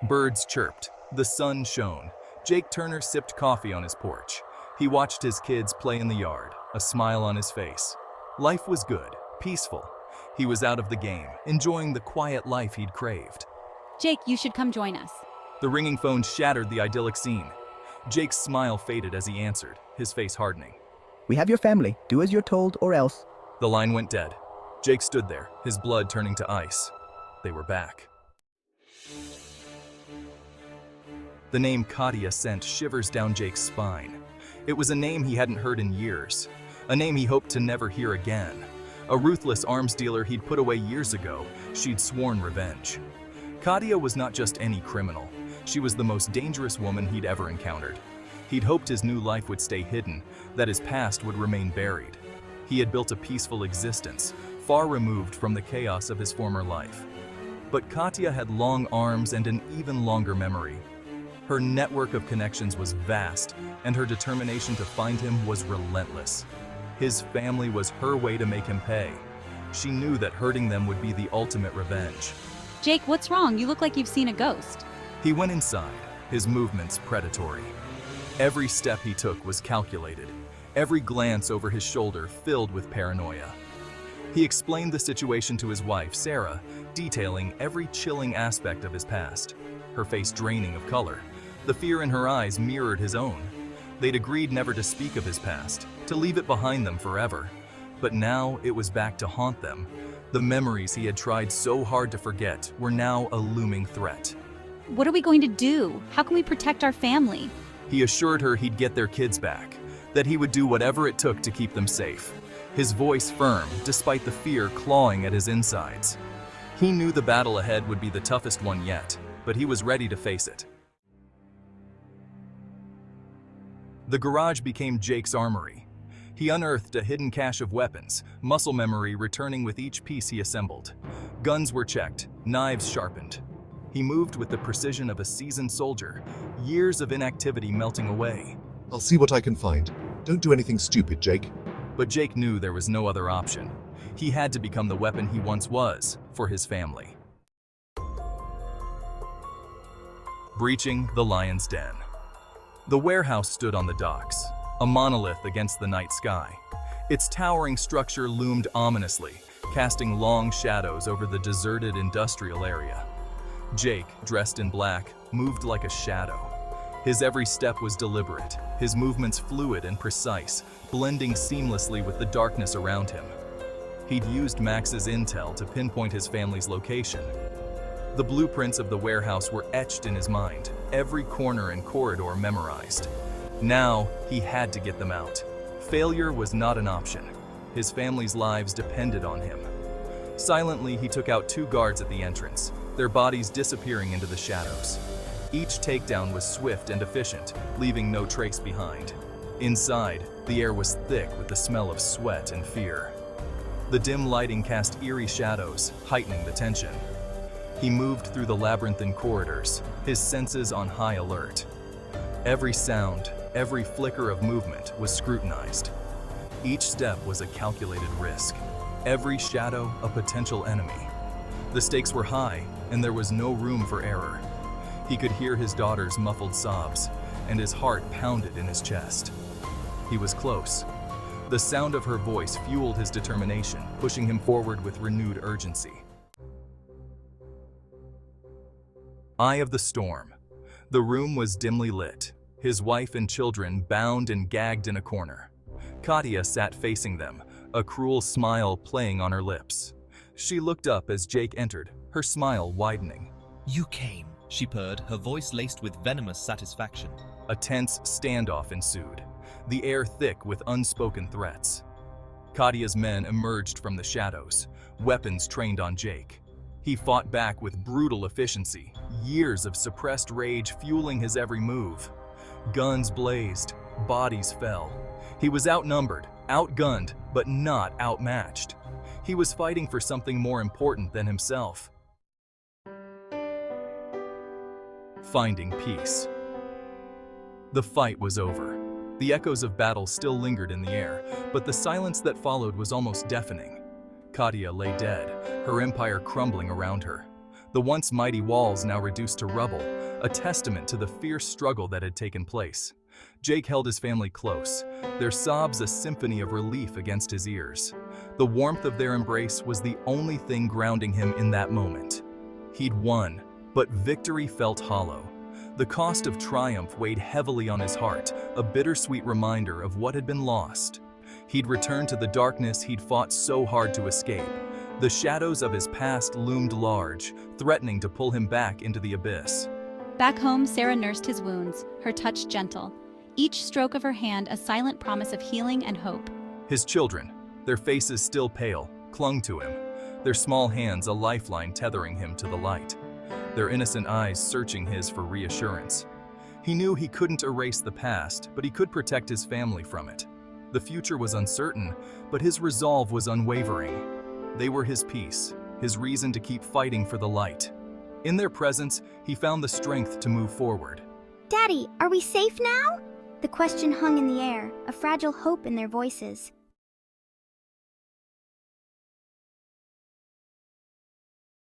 Birds chirped. The sun shone. Jake Turner sipped coffee on his porch. He watched his kids play in the yard, a smile on his face. Life was good, peaceful. He was out of the game, enjoying the quiet life he'd craved. Jake, you should come join us. The ringing phone shattered the idyllic scene. Jake's smile faded as he answered, his face hardening. We have your family. Do as you're told or else. The line went dead. Jake stood there, his blood turning to ice. They were back. The name Katia sent shivers down Jake's spine. It was a name he hadn't heard in years, a name he hoped to never hear again. A ruthless arms dealer he'd put away years ago, she'd sworn revenge. Katia was not just any criminal. She was the most dangerous woman he'd ever encountered. He'd hoped his new life would stay hidden, that his past would remain buried. He had built a peaceful existence, far removed from the chaos of his former life. But Katia had long arms and an even longer memory. Her network of connections was vast, and her determination to find him was relentless. His family was her way to make him pay. She knew that hurting them would be the ultimate revenge. Jake, what's wrong? You look like you've seen a ghost. He went inside, his movements predatory. Every step he took was calculated, every glance over his shoulder filled with paranoia. He explained the situation to his wife, Sarah, detailing every chilling aspect of his past, her face draining of color. The fear in her eyes mirrored his own. They'd agreed never to speak of his past, to leave it behind them forever. But now it was back to haunt them. The memories he had tried so hard to forget were now a looming threat. What are we going to do? How can we protect our family? He assured her he'd get their kids back, that he would do whatever it took to keep them safe. His voice firm, despite the fear clawing at his insides. He knew the battle ahead would be the toughest one yet, but he was ready to face it. The garage became Jake's armory. He unearthed a hidden cache of weapons, muscle memory returning with each piece he assembled. Guns were checked, knives sharpened. He moved with the precision of a seasoned soldier, years of inactivity melting away. I'll see what I can find. Don't do anything stupid, Jake. But Jake knew there was no other option. He had to become the weapon he once was for his family. Breaching the lion's den. The warehouse stood on the docks, a monolith against the night sky. Its towering structure loomed ominously, casting long shadows over the deserted industrial area. Jake, dressed in black, moved like a shadow. His every step was deliberate, his movements fluid and precise, blending seamlessly with the darkness around him. He'd used Max's intel to pinpoint his family's location. The blueprints of the warehouse were etched in his mind, every corner and corridor memorized. Now, he had to get them out. Failure was not an option. His family's lives depended on him. Silently, he took out 2 guards at the entrance, their bodies disappearing into the shadows. Each takedown was swift and efficient, leaving no trace behind. Inside, the air was thick with the smell of sweat and fear. The dim lighting cast eerie shadows, heightening the tension. He moved through the labyrinthine corridors, his senses on high alert. Every sound, every flicker of movement was scrutinized. Each step was a calculated risk, every shadow a potential enemy. The stakes were high, and there was no room for error. He could hear his daughter's muffled sobs, and his heart pounded in his chest. He was close. The sound of her voice fueled his determination, pushing him forward with renewed urgency. Eye of the storm. The room was dimly lit, his wife and children bound and gagged in a corner. Katia sat facing them, a cruel smile playing on her lips. She looked up as Jake entered, her smile widening. "You came," she purred, her voice laced with venomous satisfaction. A tense standoff ensued, the air thick with unspoken threats. Katia's men emerged from the shadows, weapons trained on Jake. He fought back with brutal efficiency, years of suppressed rage fueling his every move. Guns blazed, bodies fell. He was outnumbered, outgunned, but not outmatched. He was fighting for something more important than himself. Finding peace. The fight was over. The echoes of battle still lingered in the air, but the silence that followed was almost deafening. Katia lay dead, her empire crumbling around her. The once mighty walls now reduced to rubble, a testament to the fierce struggle that had taken place. Jake held his family close, their sobs a symphony of relief against his ears. The warmth of their embrace was the only thing grounding him in that moment. He'd won, but victory felt hollow. The cost of triumph weighed heavily on his heart, a bittersweet reminder of what had been lost. He'd returned to the darkness he'd fought so hard to escape. The shadows of his past loomed large, threatening to pull him back into the abyss. Back home, Sarah nursed his wounds, her touch gentle. Each stroke of her hand a silent promise of healing and hope. His children, their faces still pale, clung to him, their small hands a lifeline tethering him to the light, their innocent eyes searching his for reassurance. He knew he couldn't erase the past, but he could protect his family from it. The future was uncertain, but his resolve was unwavering. They were his peace, his reason to keep fighting for the light. In their presence, he found the strength to move forward. Daddy, are we safe now? The question hung in the air, a fragile hope in their voices.